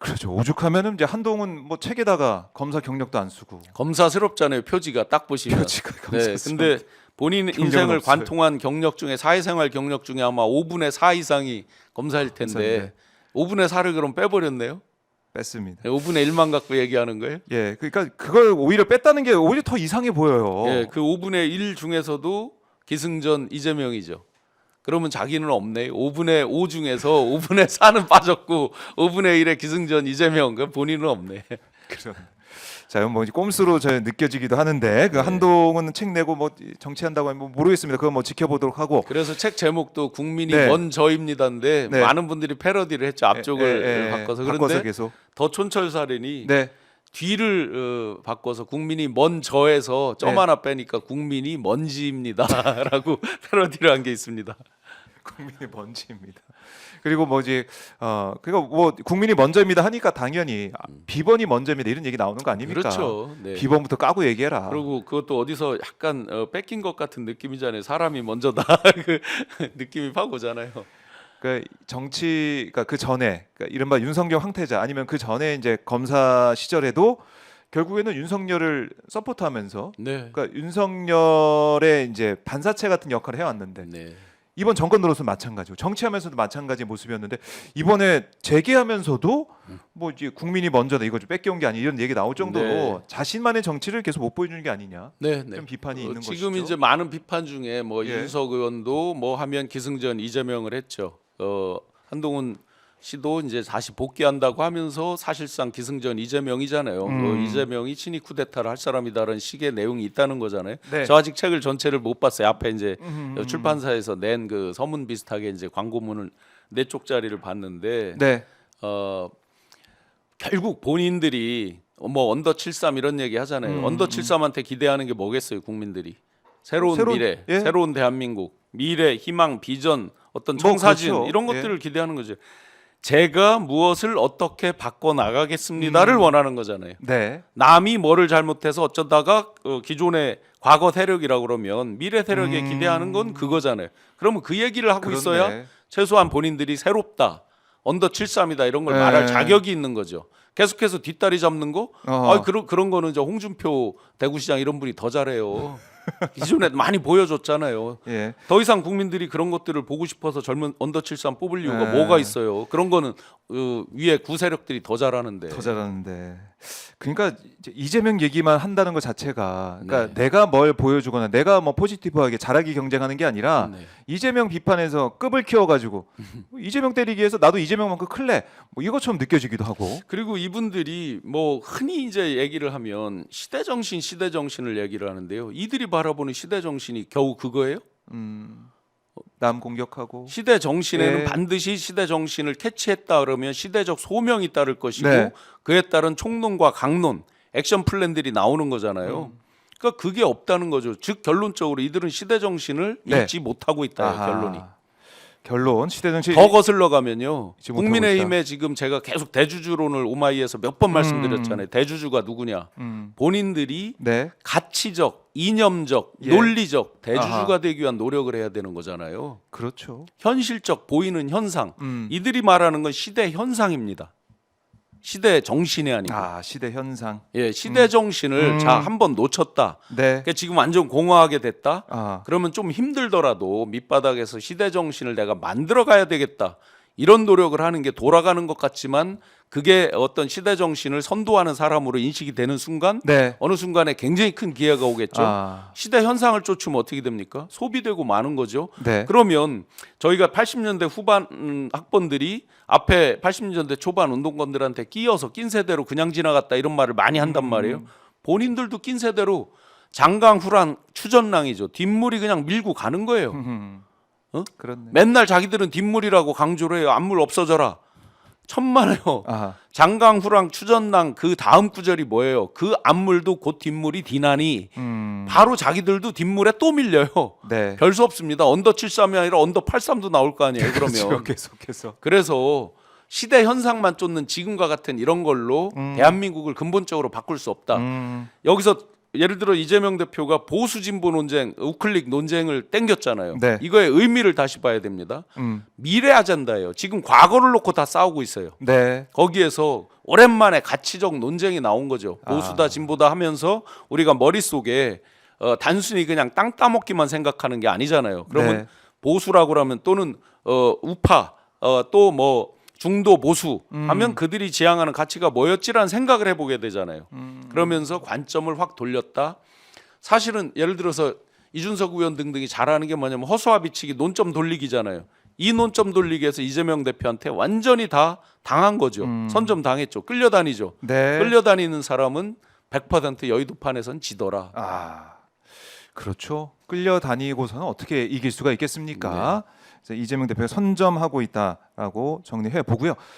그렇죠. 오죽하면은 이제 한동훈 뭐 책에다가 검사 경력도 안 쓰고 검사스럽잖아요. 표지가 딱 보시면. 표지가 네, 검사스러워. 근데 본인 경력은 인생을 없어요. 관통한 경력 중에 사회생활 경력 중에 아마 5분의 4 이상이 검사일 텐데 검사인데. 5분의 4를 그럼 빼버렸네요. 뺐습니다. 5분의 1만 갖고 얘기하는 거예요? 예, 그러니까 그걸 오히려 뺐다는 게 오히려 더 이상해 보여요. 예, 그 5분의 1 중에서도 기승전 이재명이죠. 그러면 자기는 없네요. 5분의 5 중에서 5분의 4는 빠졌고 5분의 1의 기승전 이재명, 그 본인은 없네. 그런. 자, 뭐 이제 꼼수로 저 느껴지기도 하는데 그 네. 한동훈은 책 내고 뭐 정치한다고 하면 뭐 모르겠습니다. 그건 뭐 지켜보도록 하고. 그래서 책 제목도 국민이 네. 먼저입니다인데 네. 많은 분들이 패러디를 했죠. 앞쪽을 바꿔서. 그런데 계속. 더 촌철살인이 네. 뒤를 바꿔서 국민이 먼저에서 점 네. 하나 빼니까 국민이 먼지입니다라고 패러디를 한 게 있습니다. 국민이 먼저입니다. 그리고 뭐지 그리고 뭐 국민이 먼저입니다 하니까 당연히 비번이 먼저입니다 이런 얘기 나오는 거 아닙니까? 그렇죠. 네. 비번부터 까고 얘기해라. 그리고 그것도 어디서 약간 뺏긴 것 같은 느낌이잖아요. 사람이 먼저다 그 느낌이 팍 오잖아요. 그러니까 정치가 그 전에 그러니까 이른바 윤석열 황태자 아니면 그 전에 이제 검사 시절에도 결국에는 윤석열을 서포트하면서 네. 그러니까 윤석열의 이제 반사체 같은 역할을 해왔는데 네. 이번 정권 들어서 마찬가지고 정치하면서도 마찬가지 모습이었는데 이번에 재개하면서도 뭐 이제 국민이 먼저다 이거 좀 뺏겨온 게 아니 이런 얘기 나올 정도로 네. 자신만의 정치를 계속 못 보여주는 게 아니냐 네, 네. 좀 비판이 있는 지금 것이죠. 이제 많은 비판 중에 뭐 예. 이준석 의원도 뭐 하면 기승전 이재명을 했죠. 한동훈 씨도 이제 다시 복귀한다고 하면서 사실상 기승전 이재명이잖아요. 이재명이 친위 쿠데타를 할 사람이다라는 식의 내용이 있다는 거잖아요. 네. 저 아직 책을 전체를 못 봤어요. 앞에 이제 출판사에서 낸 그 서문 비슷하게 이제 광고문을 4쪽짜리를 봤는데 네. 결국 본인들이 뭐 언더 73 이런 얘기 하잖아요. 언더 73한테 기대하는 게 뭐겠어요, 국민들이. 새로운 미래, 예. 새로운 대한민국, 미래, 희망, 비전, 어떤 뭐 청사진 그렇죠. 이런 예. 것들을 기대하는 거죠. 제가 무엇을 어떻게 바꿔 나가겠습니다를 원하는 거잖아요. 네. 남이 뭐를 잘못해서 어쩌다가 기존의 과거 세력이라고 그러면 미래 세력에 기대하는 건 그거잖아요. 그러면 그 얘기를 하고 그렇네. 있어야 최소한 본인들이 새롭다, 언더 73이다 이런 걸 네. 말할 자격이 있는 거죠. 계속해서 뒷다리 잡는 거, 어허. 그런 거는 저 홍준표 대구시장 이런 분이 더 잘해요. 기존에 많이 보여줬잖아요. 예. 더 이상 국민들이 그런 것들을 보고 싶어서 젊은 언더 73 뽑을 이유가 네. 뭐가 있어요? 그런 거는 위에 구세력들이 더 잘하는데. 더 잘하는데. 그러니까 이제 이재명 얘기만 한다는 것 자체가 그러니까 네. 내가 뭘 보여주거나 내가 뭐 포지티브하게 잘하기 경쟁하는 게 아니라 네. 이재명 비판에서 급을 키워가지고 이재명 때리기 위해서 나도 이재명만큼 클래 뭐 이것처럼 느껴지기도 하고. 그리고 이분들이 뭐 흔히 이제 얘기를 하면 시대 정신을 얘기를 하는데요. 이들이 바라보는 시대 정신이 겨우 그거예요? 남 공격하고. 시대 정신에는 네. 반드시 시대 정신을 캐치했다 그러면 시대적 소명이 따를 것이고 네. 그에 따른 총론과 강론, 액션 플랜들이 나오는 거잖아요. 그러니까 그게 없다는 거죠. 즉 결론적으로 이들은 시대 정신을 네. 읽지 못하고 있다. 아하. 결론이. 결론 시대 정치. 더 거슬러 가면요. 잊지 못하고 국민의힘에 지금 제가 계속 대주주론을 오마이에서 몇 번 말씀드렸잖아요. 대주주가 누구냐? 본인들이 네. 가치적, 이념적, 예. 논리적 대주주가 아하. 되기 위한 노력을 해야 되는 거잖아요. 그렇죠. 현실적 보이는 현상. 이들이 말하는 건 시대 현상입니다. 시대 정신이 아니고. 시대 현상. 예, 시대 정신을 자 한번 놓쳤다. 네. 그러니까 지금 완전 공허하게 됐다. 아. 그러면 좀 힘들더라도 밑바닥에서 시대 정신을 내가 만들어 가야 되겠다. 이런 노력을 하는 게 돌아가는 것 같지만 그게 어떤 시대 정신을 선도하는 사람으로 인식이 되는 순간 네. 어느 순간에 굉장히 큰 기회가 오겠죠. 시대 현상을 쫓으면 어떻게 됩니까? 소비되고 마는 거죠. 네. 그러면 저희가 80년대 후반 학번들이 앞에 80년대 초반 운동권들한테 끼어서 낀 세대로 그냥 지나갔다 이런 말을 많이 한단 말이에요. 본인들도 낀 세대로 장강후랑 추전랑이죠. 뒷물이 그냥 밀고 가는 거예요. 그렇네. 맨날 자기들은 뒷물이라고 강조를 해요. 앞물 없어져라. 천만에요. 아하. 장강후랑 추전랑 그 다음 구절이 뭐예요? 그 앞물도 곧 뒷물이 디나니 바로 자기들도 뒷물에 또 밀려요. 네. 별 수 없습니다. 언더 73이 아니라 언더 83도 나올 거 아니에요. 그러면. 그렇죠. 계속해서. 그래서 시대 현상만 쫓는 지금과 같은 이런 걸로 대한민국을 근본적으로 바꿀 수 없다. 여기서 예를 들어 이재명 대표가 보수 진보 논쟁, 우클릭 논쟁을 땡겼잖아요. 네. 이거의 의미를 다시 봐야 됩니다. 음. 미래 아젠다예요. 지금 과거를 놓고 다 싸우고 있어요. 네. 거기에서 오랜만에 가치적 논쟁이 나온 거죠. 보수다 진보다 하면서 우리가 머릿속에 단순히 그냥 땅 따먹기만 생각하는 게 아니잖아요. 그러면 네. 보수라고 하면 또는 우파 또 뭐 중도 보수 하면 그들이 지향하는 가치가 뭐였지라는 생각을 해보게 되잖아요. 그러면서 관점을 확 돌렸다. 사실은 예를 들어서 이준석 의원 등등이 잘하는 게 뭐냐면 허수아 비치기 논점 돌리기잖아요. 이 논점 돌리기에서 이재명 대표한테 완전히 다 당한 거죠. 선점 당했죠. 끌려다니죠. 네. 끌려다니는 사람은 100% 여의도판에선 지더라. 아, 그렇죠. 끌려다니고서는 어떻게 이길 수가 있겠습니까? 그래서 이재명 대표가 선점하고 있다라고 정리해 보고요.